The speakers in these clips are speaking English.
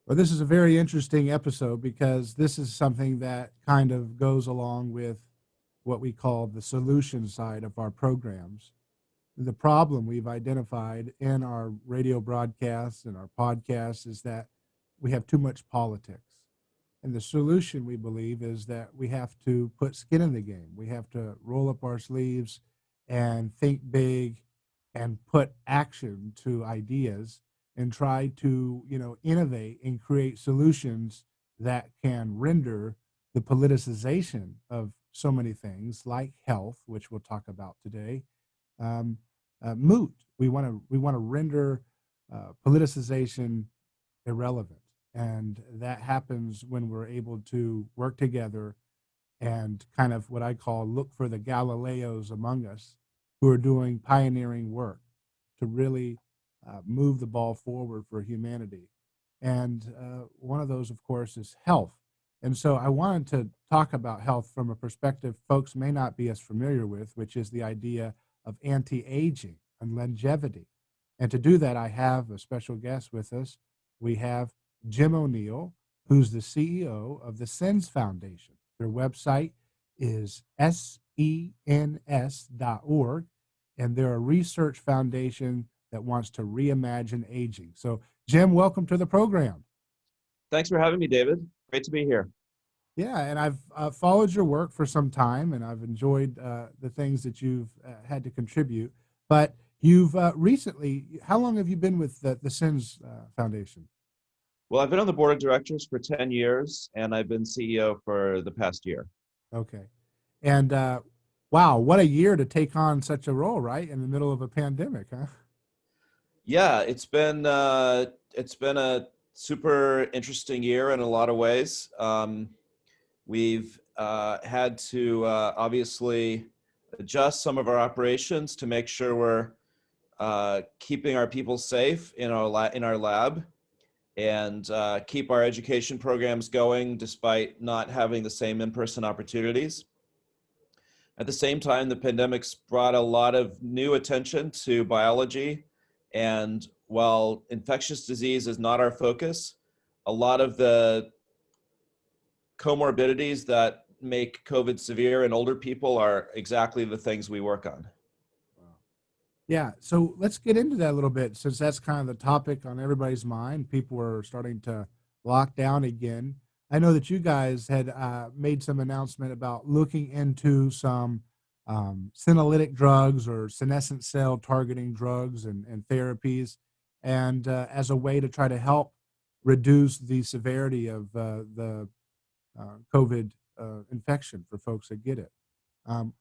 Well, this is a very interesting episode because this is something that kind of goes along with what we call the solution side of our programs. The problem we've identified in our radio broadcasts and our podcasts is that we have too much politics. And the solution, we believe, is that we have to put skin in the game. We have to roll up our sleeves and think big and put action to ideas and try to, innovate and create solutions that can render the politicization of so many things like health, which we'll talk about today, um, moot. We want to render politicization irrelevant, and that happens when we're able to work together and kind of what I call look for the Galileos among us who are doing pioneering work to really move the ball forward for humanity. And one of those, of course, is health. And so I wanted to talk about health from a perspective folks may not be as familiar with, which is the idea of anti aging and longevity. And to do that, I have a special guest with us. We have Jim O'Neill, who's the CEO of the SENS Foundation. Their website is sens.org, and they're a research foundation that wants to reimagine aging. So, Jim, welcome to the program. Thanks for having me, David. Great to be here. Yeah, and I've followed your work for some time, and I've enjoyed the things that you've had to contribute. But you've recently, how long have you been with the SENS Foundation? Well, I've been on the board of directors for 10 years, and I've been CEO for the past year. Okay. And wow, what a year to take on such a role, right? In the middle of a pandemic, huh? Yeah, it's been a super interesting year in a lot of ways. We've had to obviously adjust some of our operations to make sure we're keeping our people safe in our lab, and keep our education programs going despite not having the same in-person opportunities. At the same time, the pandemic's brought a lot of new attention to biology, and while infectious disease is not our focus, a lot of the comorbidities that make COVID severe in older people are exactly the things we work on. Wow. Yeah, so let's get into that a little bit since that's kind of the topic on everybody's mind. People are starting to lock down again. I know that you guys had made some announcement about looking into some senolytic drugs or senescent cell targeting drugs and therapies, and as a way to try to help reduce the severity of the COVID infection for folks that get it.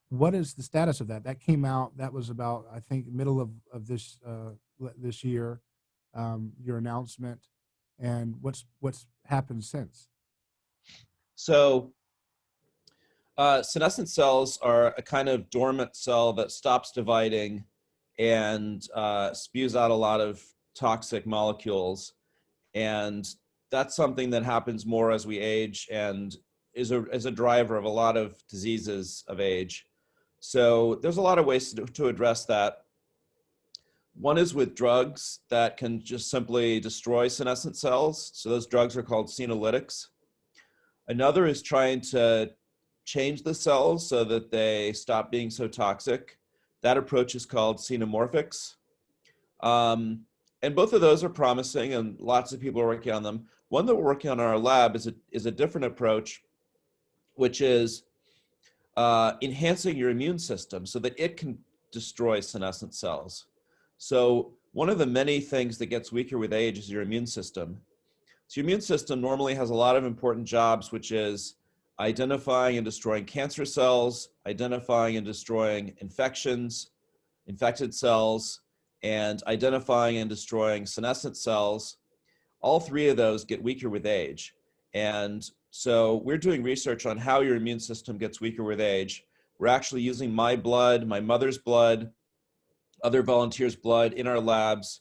What is the status of that? That came out. That was about, I think, middle of this year. Your announcement, and what's happened since? So senescent cells are a kind of dormant cell that stops dividing and spews out a lot of toxic molecules. And that's something that happens more as we age and is a driver of a lot of diseases of age. So there's a lot of ways to address that. One is with drugs that can just simply destroy senescent cells. So those drugs are called senolytics. Another is trying to change the cells so that they stop being so toxic. That approach is called xenomorphics. And both of those are promising, and lots of people are working on them. One that we're working on in our lab is a different approach, which is enhancing your immune system so that it can destroy senescent cells. So one of the many things that gets weaker with age is your immune system. So your immune system normally has a lot of important jobs, which is identifying and destroying cancer cells, identifying and destroying infections, infected cells, and identifying and destroying senescent cells. All three of those get weaker with age. And so we're doing research on how your immune system gets weaker with age. We're actually using my blood, my mother's blood, other volunteers' blood in our labs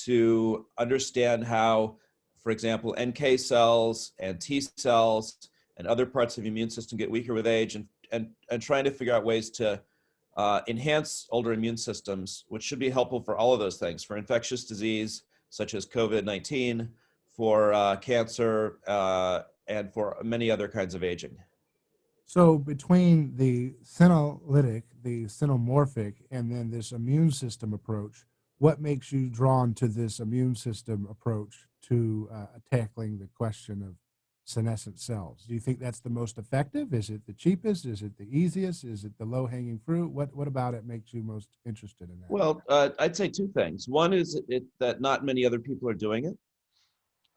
to understand how, for example, NK cells and T cells and other parts of the immune system get weaker with age, and trying to figure out ways to enhance older immune systems, which should be helpful for all of those things, for infectious disease, such as COVID-19, for cancer, and for many other kinds of aging. So between the senolytic, the xenomorphic, and then this immune system approach, what makes you drawn to this immune system approach to tackling the question of senescent cells? Do you think that's the most effective? Is it the cheapest? Is it the easiest? Is it the low-hanging fruit? What about it makes you most interested in that? Well, I'd say two things. One is that not many other people are doing it,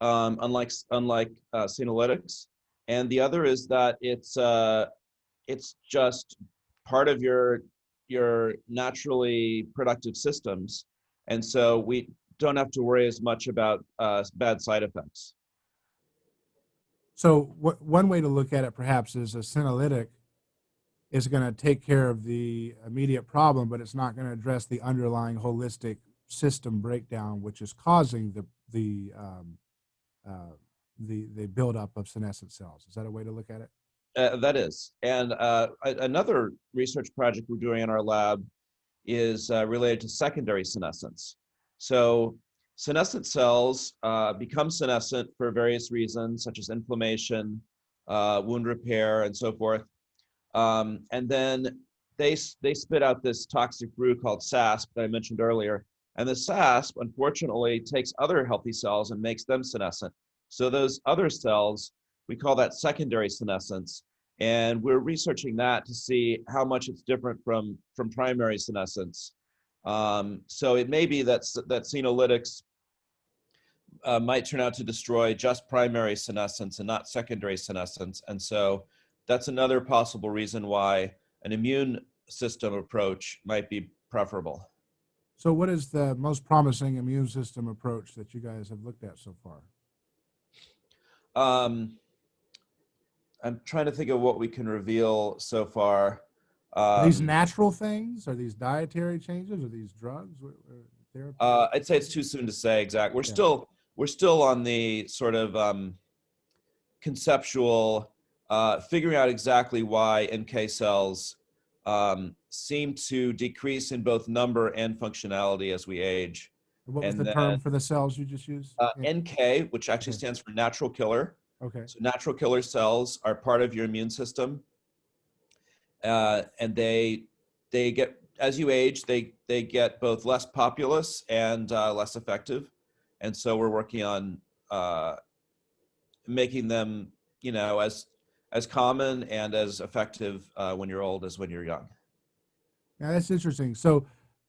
unlike senolytics, and the other is that it's just part of your naturally productive systems, and so we don't have to worry as much about bad side effects. So one way to look at it perhaps is a senolytic is going to take care of the immediate problem, but it's not going to address the underlying holistic system breakdown, which is causing the buildup of senescent cells. Is that a way to look at it? That is, and another research project we're doing in our lab is related to secondary senescence. So senescent cells become senescent for various reasons, such as inflammation, wound repair, and so forth. And then they spit out this toxic brew called SASP that I mentioned earlier. And the SASP, unfortunately, takes other healthy cells and makes them senescent. So those other cells, we call that secondary senescence. And we're researching that to see how much it's different from primary senescence. So it may be that senolytics might turn out to destroy just primary senescence and not secondary senescence. And so that's another possible reason why an immune system approach might be preferable. So what is the most promising immune system approach that you guys have looked at so far? I'm trying to think of what we can reveal so far. Are these natural things? Are these dietary changes? Are these drugs? Therapy? I'd say it's too soon to say exact. We're still on the sort of conceptual, figuring out exactly why NK cells seem to decrease in both number and functionality as we age. What was And the term for the cells you just used? NK, which actually stands for natural killer. Okay. So natural killer cells are part of your immune system, and they get, as you age, they get both less populous and less effective, and so we're working on making them, as common and as effective when you're old as when you're young. Now that's interesting. So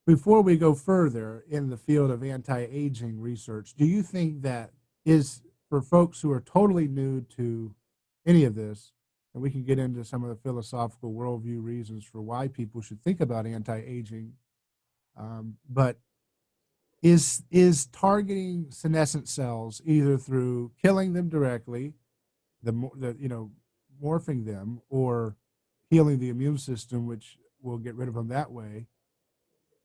before we go further in the field of anti-aging research, do you think that is for folks who are totally new to any of this, and we can get into some of the philosophical worldview reasons for why people should think about anti-aging, but is targeting senescent cells either through killing them directly, morphing them, or healing the immune system, which will get rid of them that way?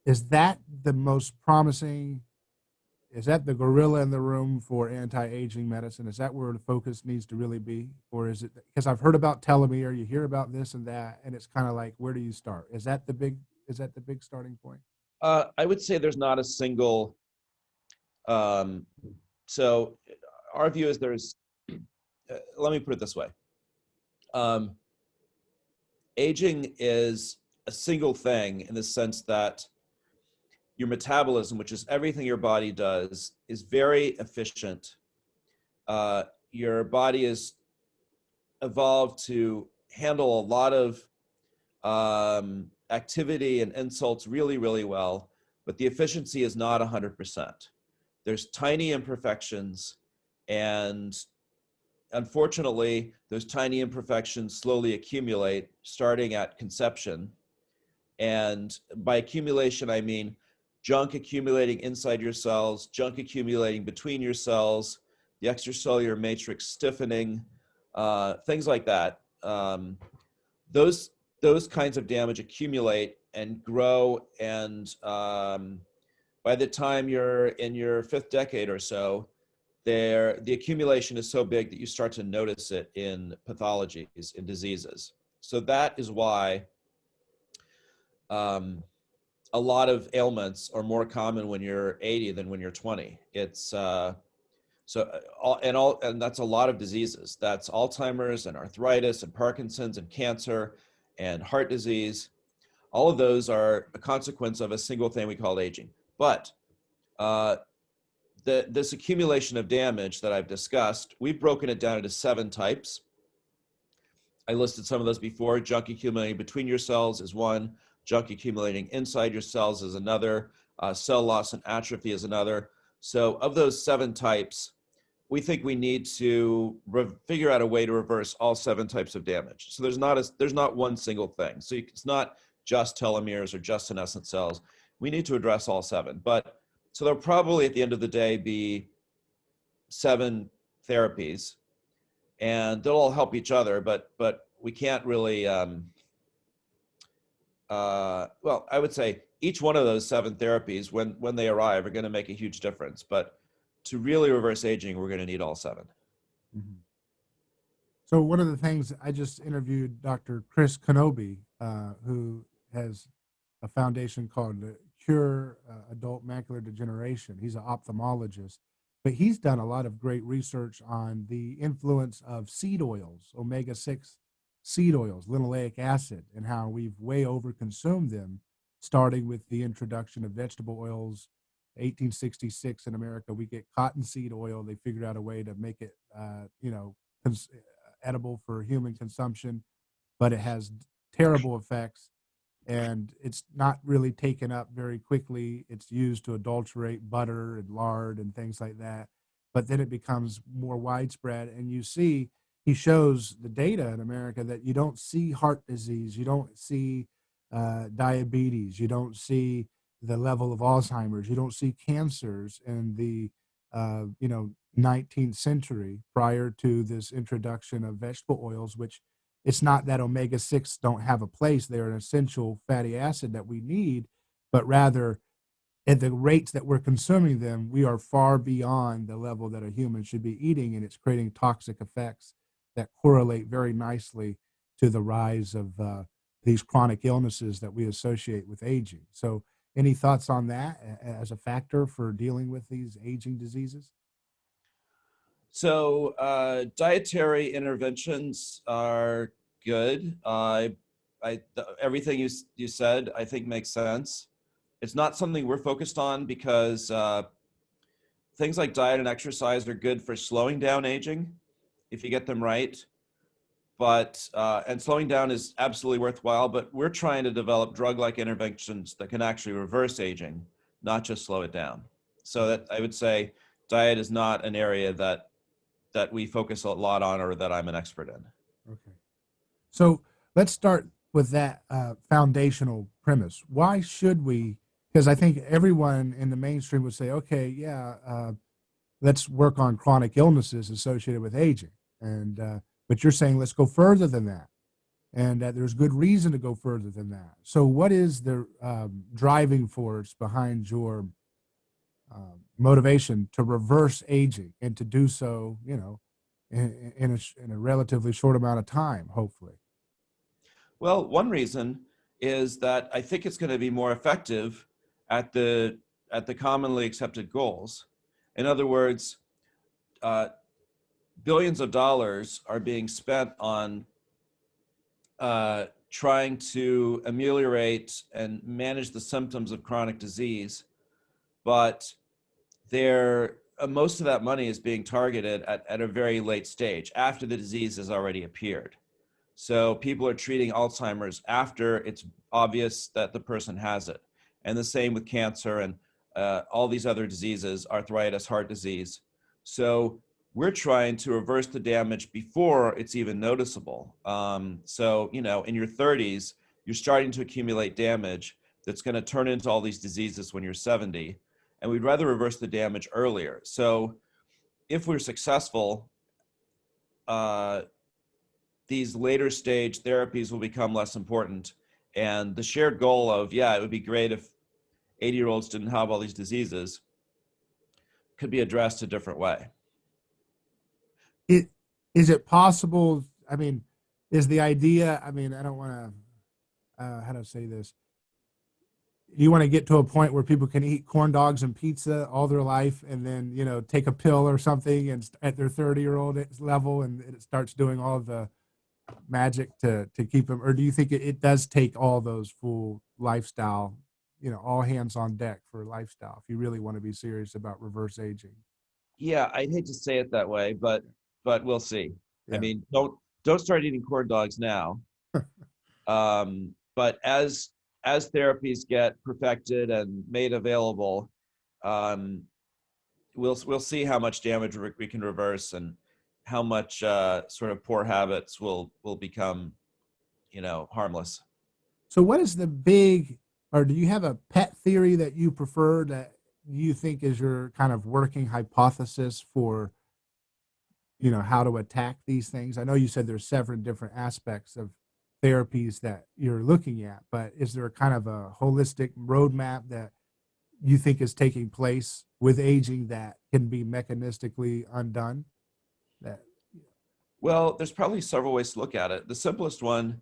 Is that the most promising? Is that the gorilla in the room for anti-aging medicine? Is that where the focus needs to really be? Or is it, because I've heard about telomere, you hear about this and that, and it's kind of like, where do you start? Is that the big starting point? I would say there's not a single, so our view is let me put it this way. Aging is a single thing in the sense that your metabolism, which is everything your body does, is very efficient. Your body is evolved to handle a lot of activity and insults really, really well, but the efficiency is not 100%. There's tiny imperfections, and unfortunately, those tiny imperfections slowly accumulate starting at conception. And by accumulation, I mean junk accumulating inside your cells, junk accumulating between your cells, the extracellular matrix stiffening, things like that. Those kinds of damage accumulate and grow, and by the time you're in your 5th decade or so, the accumulation is so big that you start to notice it in pathologies, in diseases. So that is why a lot of ailments are more common when you're 80 than when you're 20. It's So and that's a lot of diseases. That's Alzheimer's and arthritis and Parkinson's and cancer and heart disease. All of those are a consequence of a single thing we call aging. But uh, this accumulation of damage that I've discussed, we've broken it down into 7 types. I listed some of those before. Junk accumulating between your cells is one. Junk accumulating inside your cells is another. Cell loss and atrophy is another. So of those 7 types, we think we need to figure out a way to reverse all 7 types of damage. So there's not one single thing. So it's not just telomeres or just senescent cells. We need to address all 7. But so there'll probably at the end of the day be 7 therapies, and they'll all help each other. But we can't really. Well, I would say each one of those 7 therapies, when they arrive, are going to make a huge difference. But to really reverse aging, we're going to need all 7. Mm-hmm. So one of the things, I just interviewed Dr. Chris Kenobi, who has a foundation called Cure Adult Macular Degeneration. He's an ophthalmologist, but he's done a lot of great research on the influence of seed oils, omega-6 seed oils, linoleic acid, and how we've way overconsumed them, starting with the introduction of vegetable oils. 1866 in America, we get cottonseed oil. They figured out a way to make it, edible for human consumption, but it has terrible effects, and it's not really taken up very quickly. It's used to adulterate butter and lard and things like that, but then it becomes more widespread. And you see, he shows the data in America that you don't see heart disease, you don't see diabetes, you don't see the level of Alzheimer's, you don't see cancers in the 19th century prior to this introduction of vegetable oils, which it's not that omega-6 don't have a place. They're an essential fatty acid that we need, but rather at the rates that we're consuming them, we are far beyond the level that a human should be eating, and it's creating toxic effects that correlate very nicely to the rise of these chronic illnesses that we associate with aging. So any thoughts on that as a factor for dealing with these aging diseases? So dietary interventions are good. Everything you said, I think, makes sense. It's not something we're focused on because things like diet and exercise are good for slowing down aging if you get them right. But and slowing down is absolutely worthwhile, but we're trying to develop drug-like interventions that can actually reverse aging, not just slow it down. So that I would say diet is not an area that we focus a lot on or that I'm an expert in. Okay. So let's start with that foundational premise. Why should we? Because I think everyone in the mainstream would say, okay, yeah, let's work on chronic illnesses associated with aging. And but you're saying let's go further than that, and that there's good reason to go further than that. So what is the driving force behind your motivation to reverse aging and to do so, in a relatively short amount of time, hopefully? Well, one reason is that I think it's going to be more effective at the commonly accepted goals. In other words, billions of dollars are being spent on trying to ameliorate and manage the symptoms of chronic disease, but most of that money is being targeted at a very late stage, after the disease has already appeared. So people are treating Alzheimer's after it's obvious that the person has it. And the same with cancer and all these other diseases, arthritis, heart disease. So we're trying to reverse the damage before it's even noticeable. So, in your 30s, you're starting to accumulate damage that's going to turn into all these diseases when you're 70. And we'd rather reverse the damage earlier. So if we're successful, these later stage therapies will become less important. And the shared goal of, it would be great if 80-year-olds didn't have all these diseases, could be addressed a different way. Is it possible? I mean, is the idea, I mean, I don't want to, how to say this? you want to get to a point where people can eat corn dogs and pizza all their life and then, take a pill or something and at their 30-year-old level and it starts doing all the magic to keep them? Or do you think it does take all those full lifestyle, all hands on deck for lifestyle if you really want to be serious about reverse aging? Yeah, I'd hate to say it that way, but we'll see. I Yeah. mean, don't start eating corn dogs now. But as therapies get perfected and made available, um, we'll see how much damage we can reverse and how much sort of poor habits will become, harmless. So what is the big, or do you have a pet theory that you prefer that you think is your kind of working hypothesis for, how to attack these things? I know you said there's several different aspects of therapies that you're looking at, but is there kind of a holistic roadmap that you think is taking place with aging that can be mechanistically undone? That Well, there's probably several ways to look at it. The simplest one,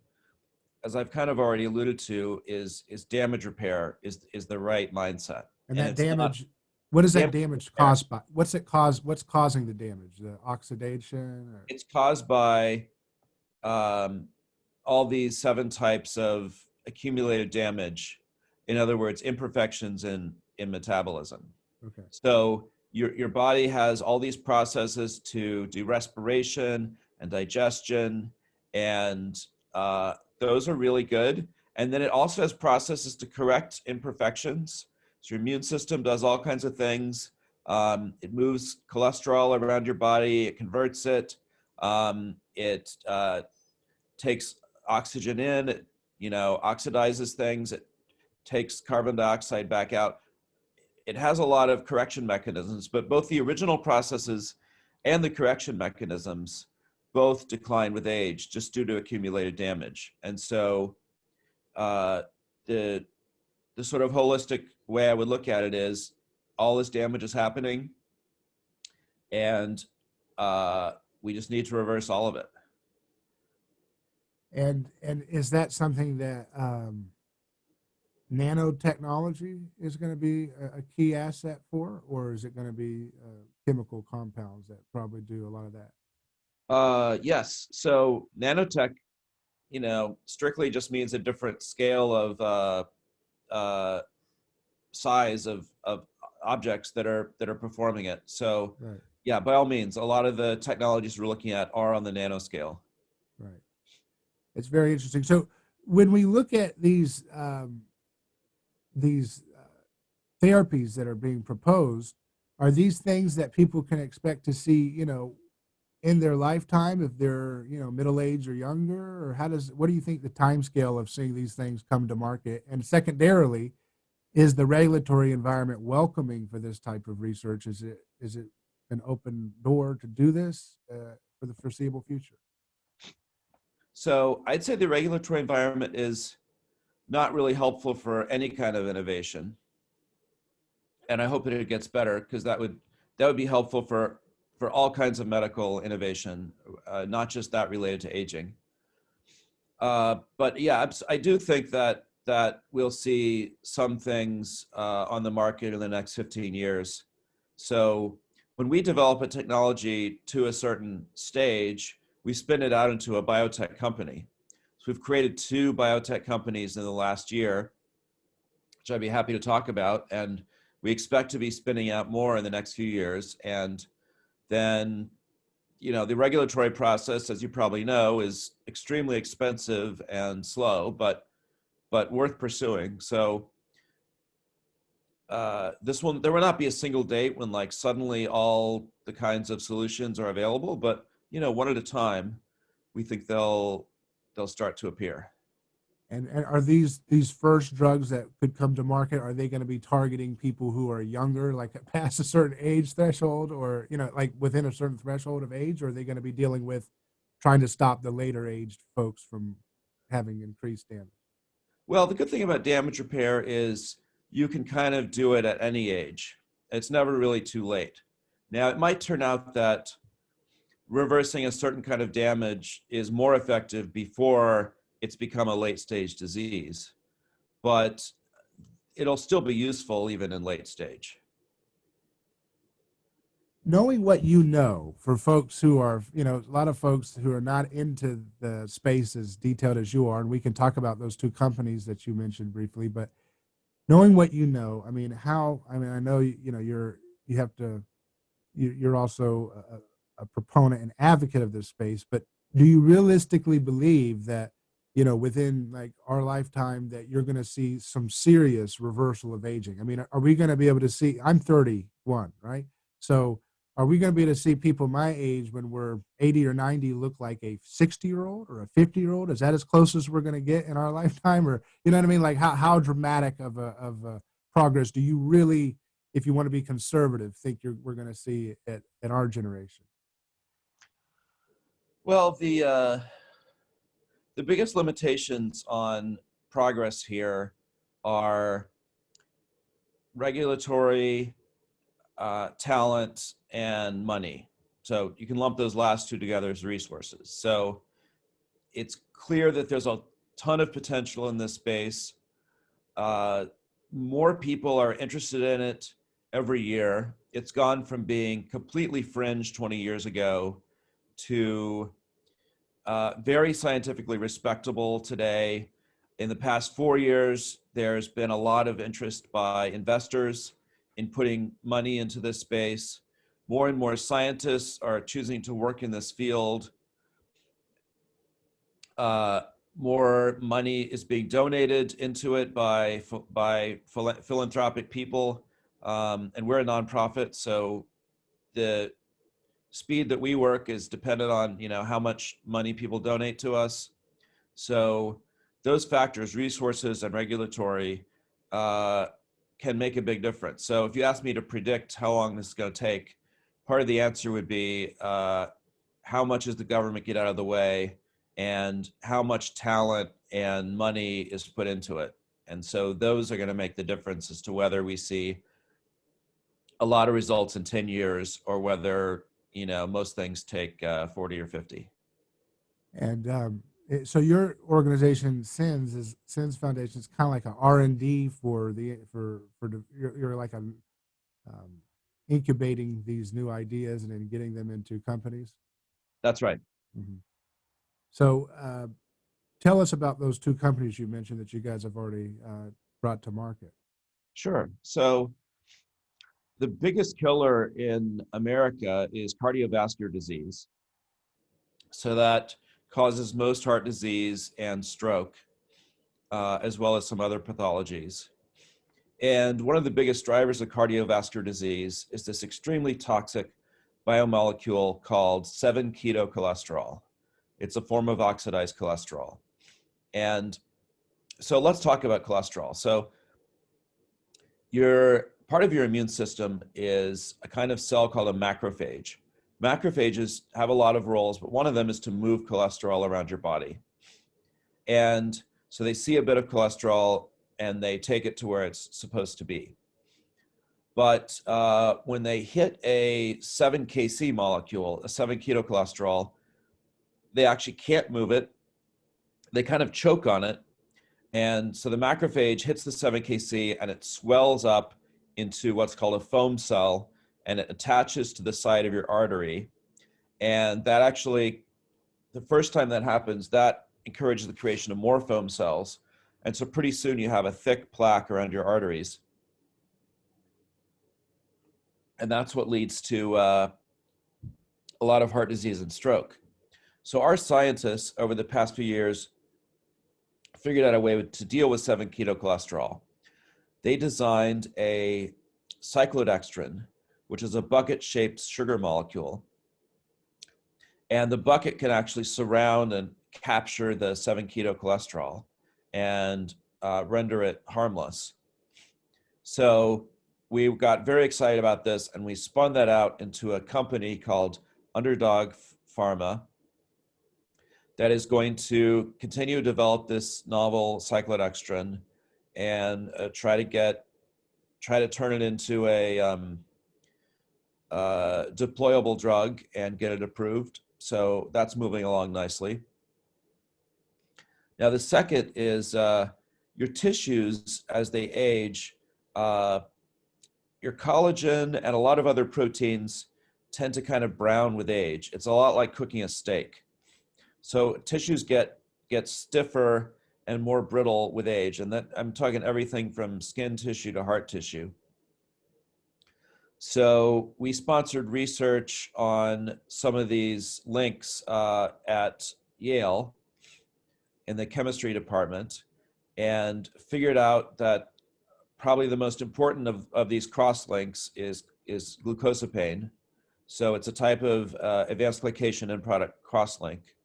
as I've kind of already alluded to, is damage repair is the right mindset. and And that it's not damage, what is that damage damage repair. caused by? What's causing the damage? The oxidation or It's caused by um, all these 7 types of accumulated damage. In other words, imperfections in metabolism. okay. So your body has all these processes to do respiration and digestion, and those are really good. And then it also has processes to correct imperfections. So your immune system does all kinds of things. It moves cholesterol around your body. It converts it. It takes oxygen in. It oxidizes things. It takes carbon dioxide back out. It has a lot of correction mechanisms, but both the original processes and the correction mechanisms both decline with age just due to accumulated damage. And so uh, the the sort of holistic way I would look at it is all this damage is happening, and we just need to reverse all of it. And is that something that nanotechnology is going to be a key asset for, or is it going to be chemical compounds that probably do a lot of that? Yes. So nanotech, strictly just means a different scale of uh, size of objects that are performing it. So Right, yeah, by all means, a lot of the technologies we're looking at are on the nanoscale. right. It's very interesting. So when we look at these therapies that are being proposed, are these things that people can expect to see, in their lifetime if they're, middle age or younger? Or what do you think the time scale of seeing these things come to market? And secondarily, is the regulatory environment welcoming for this type of research? Is it an open door to do this for the foreseeable future? So I'd say the regulatory environment is not really helpful for any kind of innovation, and I hope that it gets better because that would be helpful for all kinds of medical innovation, not just that related to aging. But yeah, I do think that we'll see some things on the market in the next 15 years. So when we develop a technology to a certain stage, we spin it out into a biotech company. So we've created 2 biotech companies in the last year, which I'd be happy to talk about. And we expect to be spinning out more in the next few years. And then, the regulatory process, as you probably know, is extremely expensive and slow, but worth pursuing. So there will not be a single date when like suddenly all the kinds of solutions are available, but one at a time, we think they'll start to appear. And are these first drugs that could come to market, are they going to be targeting people who are younger, like past a certain age threshold, or like within a certain threshold of age, or are they going to be dealing with trying to stop the later aged folks from having increased damage? Well, the good thing about damage repair is you can kind of do it at any age. It's never really too late. Now, it might turn out that reversing a certain kind of damage is more effective before it's become a late stage disease. But it'll still be useful even in late stage. Knowing what you know, for folks who are, a lot of folks who are not into the space as detailed as you are, and we can talk about those two companies that you mentioned briefly, but knowing what you know, I mean, I know, you have to, you're also a proponent and advocate of this space, but do you realistically believe that, within like our lifetime that you're going to see some serious reversal of aging? I mean, are we going to be able to see, I'm 31, right? So are we going to be able to see people my age when we're 80 or 90 look like a 60-year-old or a 50-year-old? Is that as close as we're going to get in our lifetime? Or, you know what I mean? Like how dramatic of a progress do you really, if you want to be conservative, think we're going to see at our generation? Well, the biggest limitations on progress here are regulatory, talent, and money. So you can lump those last two together as resources. So it's clear that there's a ton of potential in this space. More people are interested in it every year. It's gone from being completely fringe 20 years ago to very scientifically respectable today. In the past 4 years, there's been a lot of interest by investors in putting money into this space. More and more scientists are choosing to work in this field. More money is being donated into it by philanthropic people, and we're a nonprofit, so the speed that we work is dependent on how much money people donate to us. So those factors, resources and regulatory, can make a big difference. So if you ask me to predict how long this is going to take, part of the answer would be how much does the government get out of the way, and how much talent and money is put into it. And so those are going to make the difference as to whether we see a lot of results in 10 years or whether most things take 40 or 50. And so your organization SENS Foundation is kind of like an R&D for you're like a incubating these new ideas and then getting them into companies. That's right. Mm-hmm. So tell us about those two companies you mentioned that you guys have already brought to market. Sure. So the biggest killer in America is cardiovascular disease. So that causes most heart disease and stroke, as well as some other pathologies. And one of the biggest drivers of cardiovascular disease is this extremely toxic biomolecule called 7-keto-cholesterol. It's a form of oxidized cholesterol. And so let's talk about cholesterol. So part of your immune system is a kind of cell called a macrophage. Macrophages have a lot of roles, but one of them is to move cholesterol around your body. And so they see a bit of cholesterol and they take it to where it's supposed to be. But when they hit a 7-KC molecule, a 7-keto-cholesterol, they actually can't move it. They kind of choke on it. And so the macrophage hits the 7-KC and it swells up into what's called a foam cell, and it attaches to the side of your artery. And that actually, the first time that happens, that encourages the creation of more foam cells. And so pretty soon you have a thick plaque around your arteries. And that's what leads to a lot of heart disease and stroke. So our scientists over the past few years figured out a way to deal with 7-keto-cholesterol. They designed a cyclodextrin, which is a bucket-shaped sugar molecule. And the bucket can actually surround and capture the 7-keto-cholesterol and render it harmless. So we got very excited about this, and we spun that out into a company called Underdog Pharma that is going to continue to develop this novel cyclodextrin and try to turn it into a deployable drug and get it approved. So that's moving along nicely. Now the second is your tissues, as they age, your collagen and a lot of other proteins tend to kind of brown with age. It's a lot like cooking a steak. So tissues get stiffer and more brittle with age. And that I'm talking everything from skin tissue to heart tissue. So we sponsored research on some of these links at Yale in the chemistry department, and figured out that probably the most important of these cross links is glucosapine. So it's a type of advanced glycation end product cross link.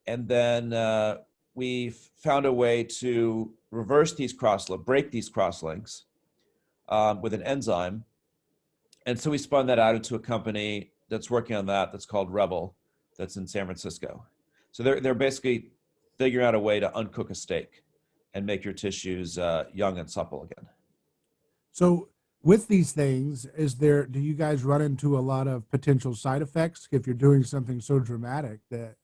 And then we found a way to reverse these break these cross links with an enzyme. And so we spun that out into a company that's working on that, that's called Rebel, that's in San Francisco. So they're basically figuring out a way to uncook a steak and make your tissues young and supple again. So with these things, do you guys run into a lot of potential side effects? If you're doing something so dramatic, that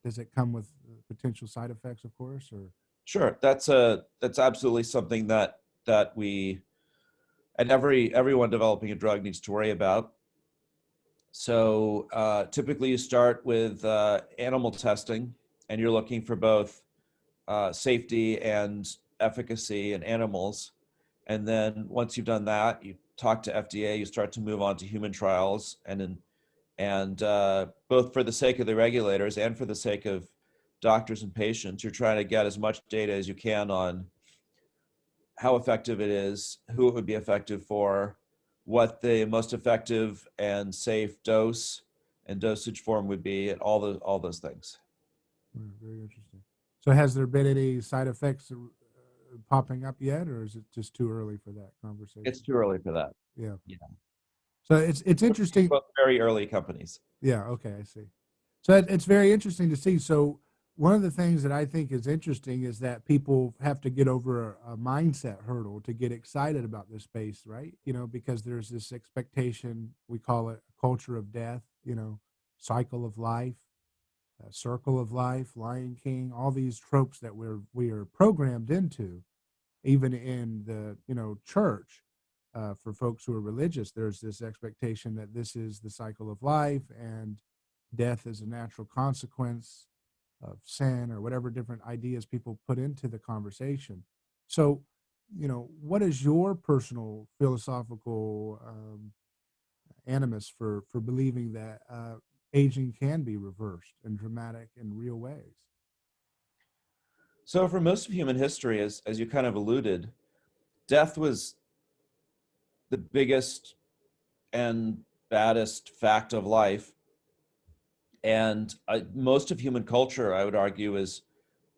does it come with potential side effects, of course, or? Sure, that's absolutely something that we and everyone developing a drug needs to worry about. So typically you start with animal testing, and you're looking for both safety and efficacy in animals. And then once you've done that, you talk to FDA, you start to move on to human trials, and both for the sake of the regulators and for the sake of doctors and patients, you're trying to get as much data as you can on how effective it is, who it would be effective for, what the most effective and safe dose and dosage form would be, and all those things. Very interesting. So has there been any side effects popping up yet, or is it just too early for that conversation? It's too early for that. Yeah. Yeah. So it's interesting. Both very early companies. Yeah. Okay. I see. So it's very interesting to see. So one of the things that I think is interesting is that people have to get over a mindset hurdle to get excited about this space, right? Because there's this expectation, we call it a culture of death, cycle of life, circle of life, Lion King, all these tropes that we are programmed into, even in the church. For folks who are religious, there's this expectation that this is the cycle of life, and death is a natural consequence of sin, or whatever different ideas people put into the conversation. So, what is your personal philosophical animus for believing that aging can be reversed in dramatic and real ways? So for most of human history, as you kind of alluded, death was the biggest and baddest fact of life. And most of human culture, I would argue,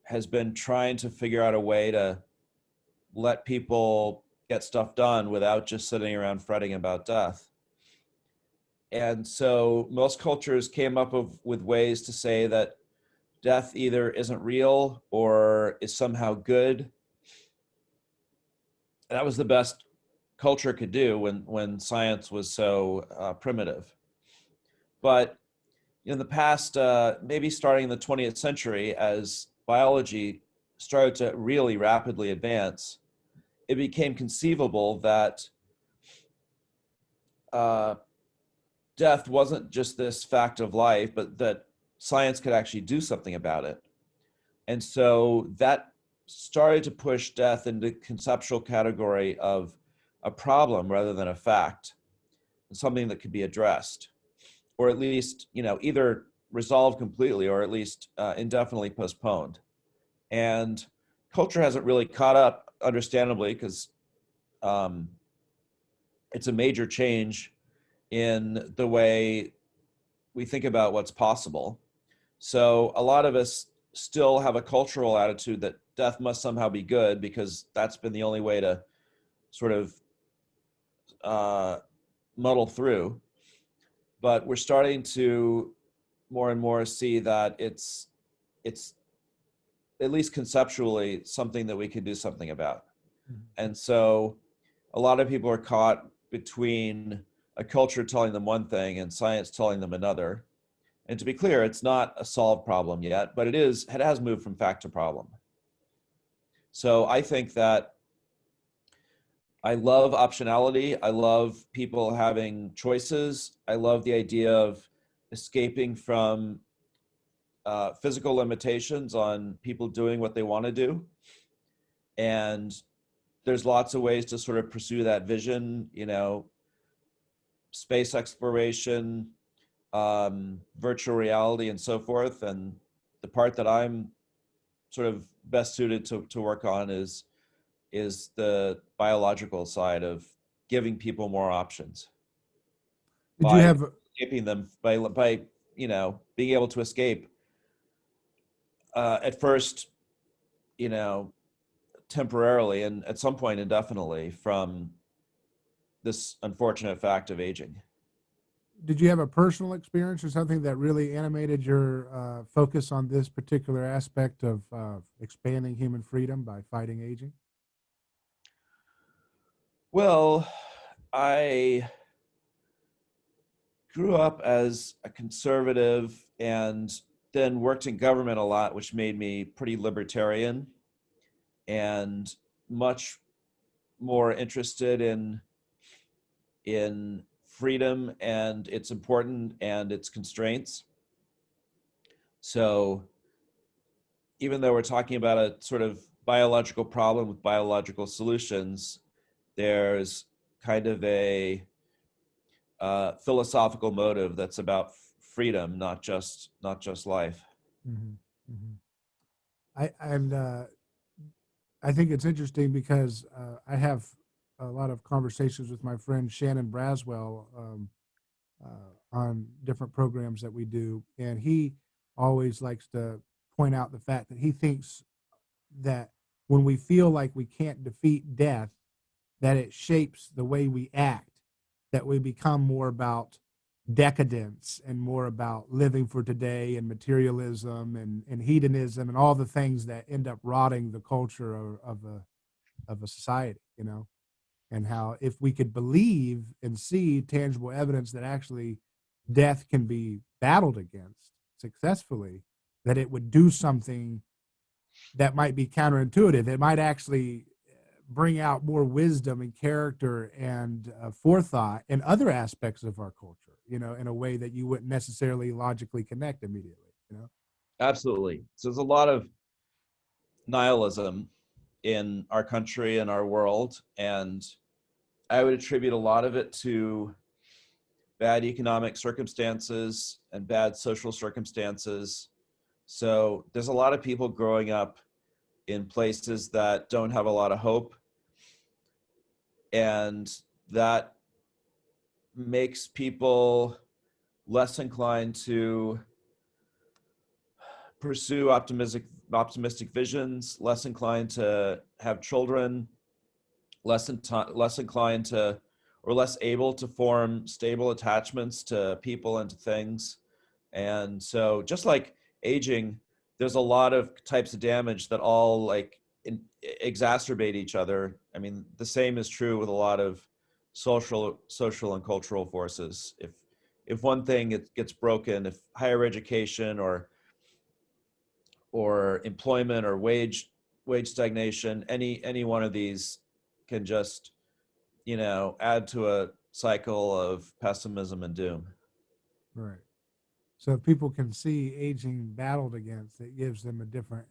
has been trying to figure out a way to let people get stuff done without just sitting around fretting about death. And so most cultures came up with ways to say that death either isn't real or is somehow good. That was the best culture could do when science was so primitive. But in the past, maybe starting in the 20th century, as biology started to really rapidly advance, it became conceivable that death wasn't just this fact of life, but that science could actually do something about it. And so that started to push death into the conceptual category of a problem rather than a fact, something that could be addressed, or at least, either resolved completely or at least indefinitely postponed. And culture hasn't really caught up, understandably, because it's a major change in the way we think about what's possible. So a lot of us still have a cultural attitude that death must somehow be good, because that's been the only way to sort of muddle through. But we're starting to more and more see that it's at least conceptually something that we can do something about. Mm-hmm. And so a lot of people are caught between a culture telling them one thing and science telling them another. And to be clear, it's not a solved problem yet, but it has moved from fact to problem. So I think that I love optionality. I love people having choices. I love the idea of escaping from physical limitations on people doing what they want to do. And there's lots of ways to sort of pursue that vision, you know, space exploration, virtual reality, and so forth. And the part that I'm sort of best suited to work on is the biological side of giving people more options Did you by have escaping them by you know being able to escape at first, you know, temporarily and at some point indefinitely from this unfortunate fact of aging. did you have a personal experience or something that really animated your focus on this particular aspect of expanding human freedom by fighting aging? Well, I grew up as a conservative and then worked in government a lot, which made me pretty libertarian and much more interested in freedom and its importance and its constraints. So even though we're talking about a sort of biological problem with biological solutions, there's kind of a philosophical motive that's about freedom, not just life. Hmm. Hmm. And I think it's interesting because I have a lot of conversations with my friend Shannon Braswell on different programs that we do, and he always likes to point out the fact that he thinks that when we feel like we can't defeat death, that it shapes the way we act, that we become more about decadence and more about living for today and materialism and hedonism and all the things that end up rotting the culture of a society, you know, and how if we could believe and see tangible evidence that actually death can be battled against successfully, that it would do something that might be counterintuitive. It might actually bring out more wisdom and character and forethought in other aspects of our culture, you know, in a way that you wouldn't necessarily logically connect immediately, you know? Absolutely. So there's a lot of nihilism in our country and our world, and I would attribute a lot of it to bad economic circumstances and bad social circumstances. So there's a lot of people growing up in places that don't have a lot of hope, and that makes people less inclined to pursue optimistic visions, less inclined to have children, less inclined to or less able to form stable attachments to people and to things. And so just like aging, there's a lot of types of damage that all like exacerbate each other. I mean, the same is true with a lot of social and cultural forces. If one thing gets broken, if higher education or employment or wage stagnation, any one of these can just, you know, add to a cycle of pessimism and doom. Right. So if people can see aging battled against, it gives them a different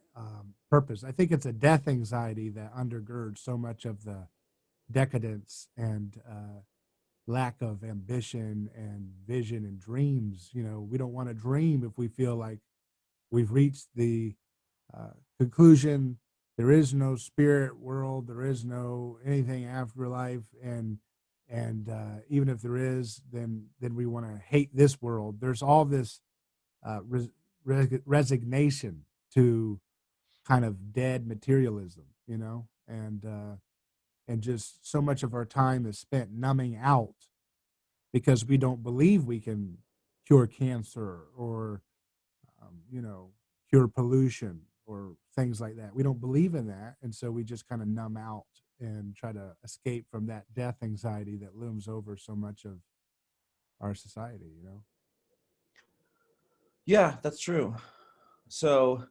purpose. I think it's a death anxiety that undergirds so much of the decadence and lack of ambition and vision and dreams. You know, we don't want to dream if we feel like we've reached the conclusion. There is no spirit world. There is no anything after life, and even if there is, then we want to hate this world. There's all this resignation to kind of dead materialism, you know, and just so much of our time is spent numbing out because we don't believe we can cure cancer or you know, cure pollution or things like that. We don't believe in that, and so we just kind of numb out and try to escape from that death anxiety that looms over so much of our society, you know. Yeah, that's true. So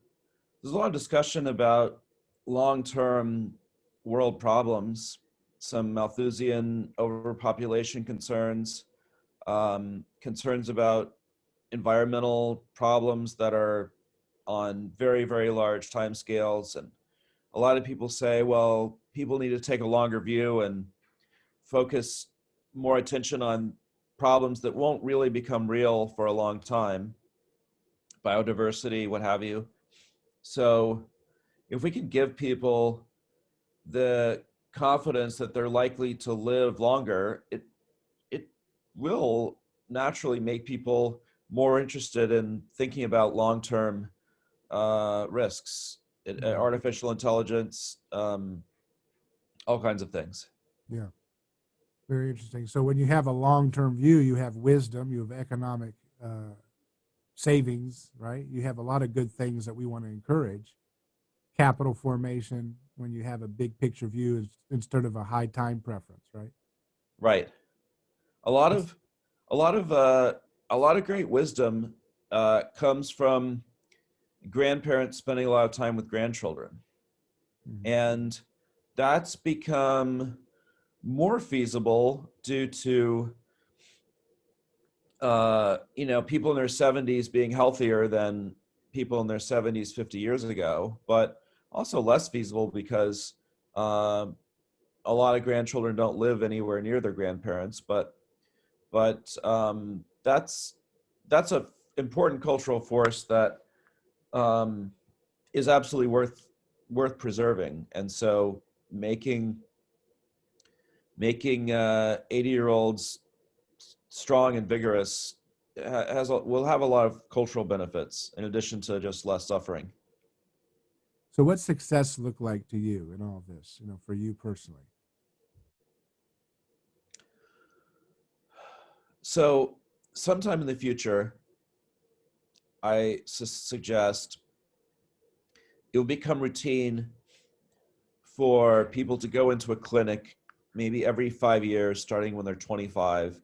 there's a lot of discussion about long-term world problems, some Malthusian overpopulation concerns, concerns about environmental problems that are on very, very large timescales. And a lot of people say, well, people need to take a longer view and focus more attention on problems that won't really become real for a long time, biodiversity, what have you. So if we can give people the confidence that they're likely to live longer, it will naturally make people more interested in thinking about long-term risks, artificial intelligence, all kinds of things. Yeah. Very interesting. So when you have a long-term view, you have wisdom, you have economic savings, right? You have a lot of good things that we want to encourage. Capital formation when you have a big picture view instead of a high time preference, right? Right. A lot That's, of a lot of a lot of great wisdom comes from grandparents spending a lot of time with grandchildren, mhm. and that's become more feasible due to people in their 70s being healthier than people in their 70s 50 years ago, but also less feasible because um, a lot of grandchildren don't live anywhere near their grandparents. But that's a important cultural force that um, is absolutely worth preserving. And so making 80-year-olds strong and vigorous will have a lot of cultural benefits in addition to just less suffering. So what success look like to you in all this, for you personally? So sometime in the future, I suggest it will become routine for people to go into a clinic maybe every 5 years, starting when they're 25,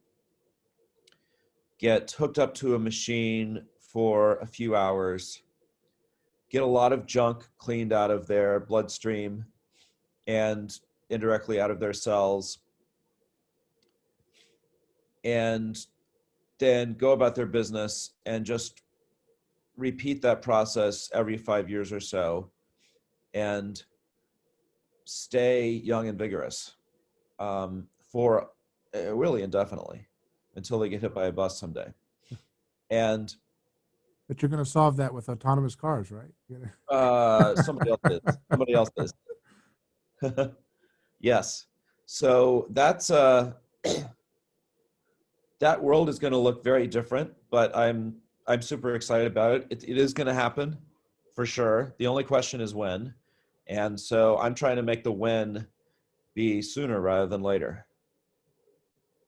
get hooked up to a machine for a few hours, get a lot of junk cleaned out of their bloodstream and indirectly out of their cells, and then go about their business and just repeat that process every 5 years or so and stay young and vigorous for really indefinitely until they get hit by a bus someday. And But you're going to solve that with autonomous cars, right? somebody else is. Somebody else is. Yes. So that world is going to look very different, but I'm super excited about it. It is going to happen for sure. The only question is when. And so I'm trying to make the when be sooner rather than later.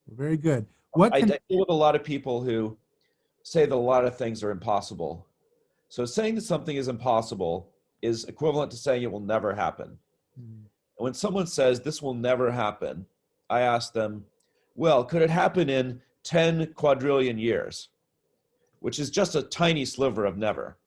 Very good. What I can deal with a lot of people who say that a lot of things are impossible. So saying that something is impossible is equivalent to saying it will never happen. mm, When someone says this will never happen, I ask them, well, could it happen in 10 quadrillion years? Which is just a tiny sliver of never.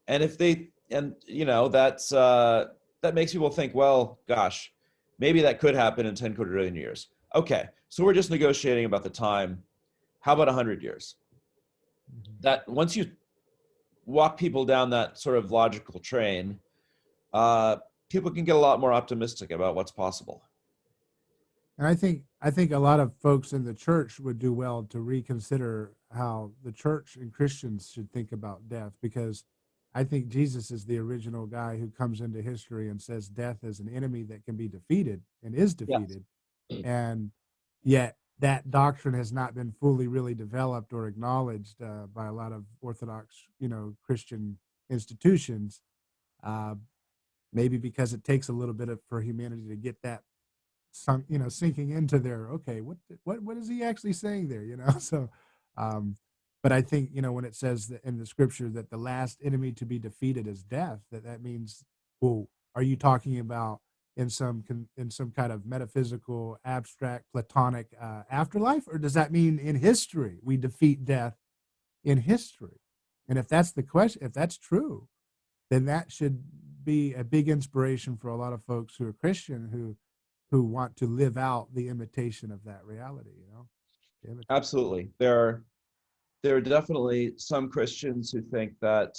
And if they, and that makes people think, well, gosh, maybe that could happen in 10 quadrillion years. Okay, so we're just negotiating about the time. How about 100 years? mhm. That once you walk people down that sort of logical train, people can get a lot more optimistic about what's possible. And I think a lot of folks in the church would do well to reconsider how the church and Christians should think about death, because I think Jesus is the original guy who comes into history and says death is an enemy that can be defeated and is Yes. defeated. And yet that doctrine has not been fully really developed or acknowledged by a lot of Orthodox, Christian institutions. Uh, Maybe because it takes a little bit for humanity to get that sinking into their, okay, what is he actually saying there, so um but I think, when it says that in the scripture that the last enemy to be defeated is death, that means, well, are you talking about in some kind of metaphysical, abstract, platonic afterlife, or does that mean in history we defeat death in history? And if that's the question, if that's true, then that should be a big inspiration for a lot of folks who are Christian who want to live out the imitation of that reality, you know? Absolutely. There are definitely some Christians who think that,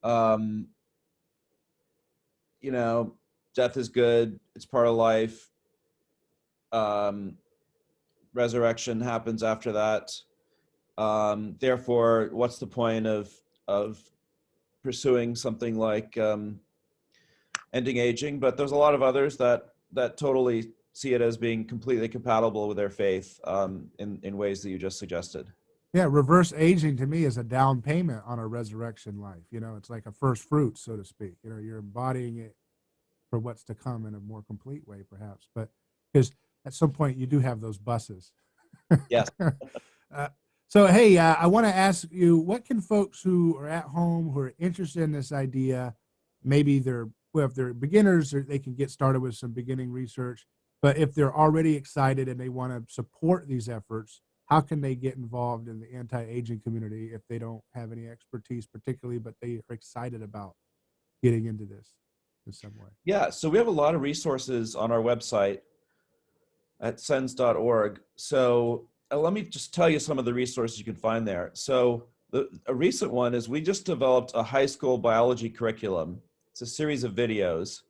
um, you know, death is good, it's part of life. Resurrection happens after that. Therefore, what's the point of pursuing something like ending aging? But there's a lot of others that totally see it as being completely compatible with their faith in ways that you just suggested. Yeah, reverse aging to me is a down payment on a resurrection life. You know, it's like a first fruit, so to speak. You know, you're embodying it for what's to come in a more complete way, perhaps. But because at some point you do have those buses. Yes. So, hey, I want to ask you, what can folks who are at home who are interested in this idea, maybe if they're beginners, they can get started with some beginning research. But if they're already excited and they want to support these efforts, how can they get involved in the anti-aging community if they don't have any expertise particularly, but they are excited about getting into this in some way? Yeah, so we have a lot of resources on our website at sens.org. So let me just tell you some of the resources you can find there. So a recent one is we just developed a high school biology curriculum. It's a series of videos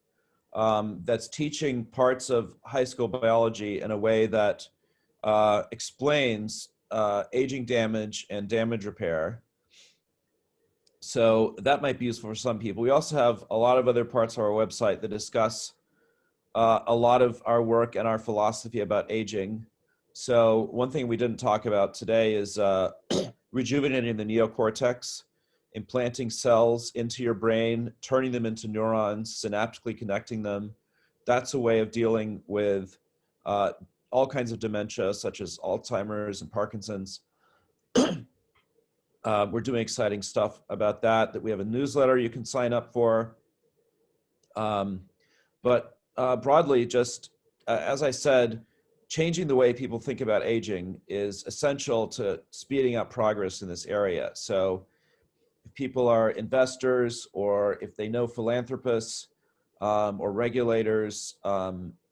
that's teaching parts of high school biology in a way that explains aging damage and damage repair. So that might be useful for some people. We also have a lot of other parts of our website that discuss a lot of our work and our philosophy about aging. So one thing we didn't talk about today is rejuvenating the neocortex, implanting cells into your brain, turning them into neurons, synaptically connecting them. That's a way of dealing with all kinds of dementia, such as Alzheimer's and Parkinson's. We're doing exciting stuff about that we have a newsletter you can sign up for. But broadly, just as I said, changing the way people think about aging is essential to speeding up progress in this area. So if people are investors or if they know philanthropists or regulators,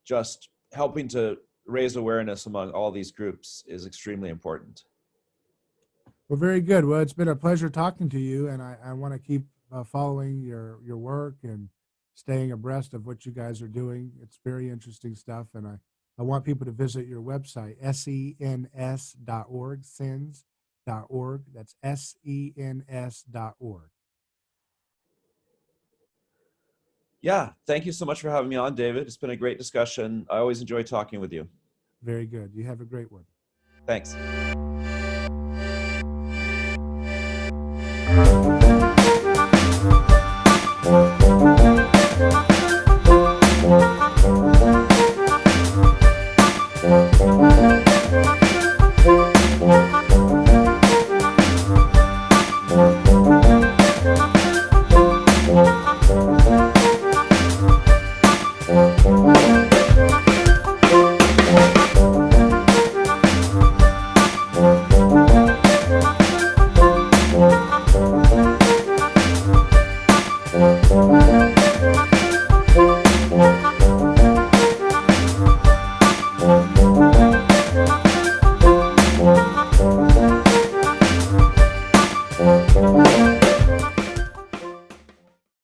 just helping to raise awareness among all these groups is extremely important. Well, very good. Well, it's been a pleasure talking to you, and I want to keep following your work and staying abreast of what you guys are doing. It's very interesting stuff, and I want people to visit your website, sens.org, sens.org. That's sens.org. Yeah, thank you so much for having me on, David. It's been a great discussion. I always enjoy talking with you. Very good. You have a great one. Thanks.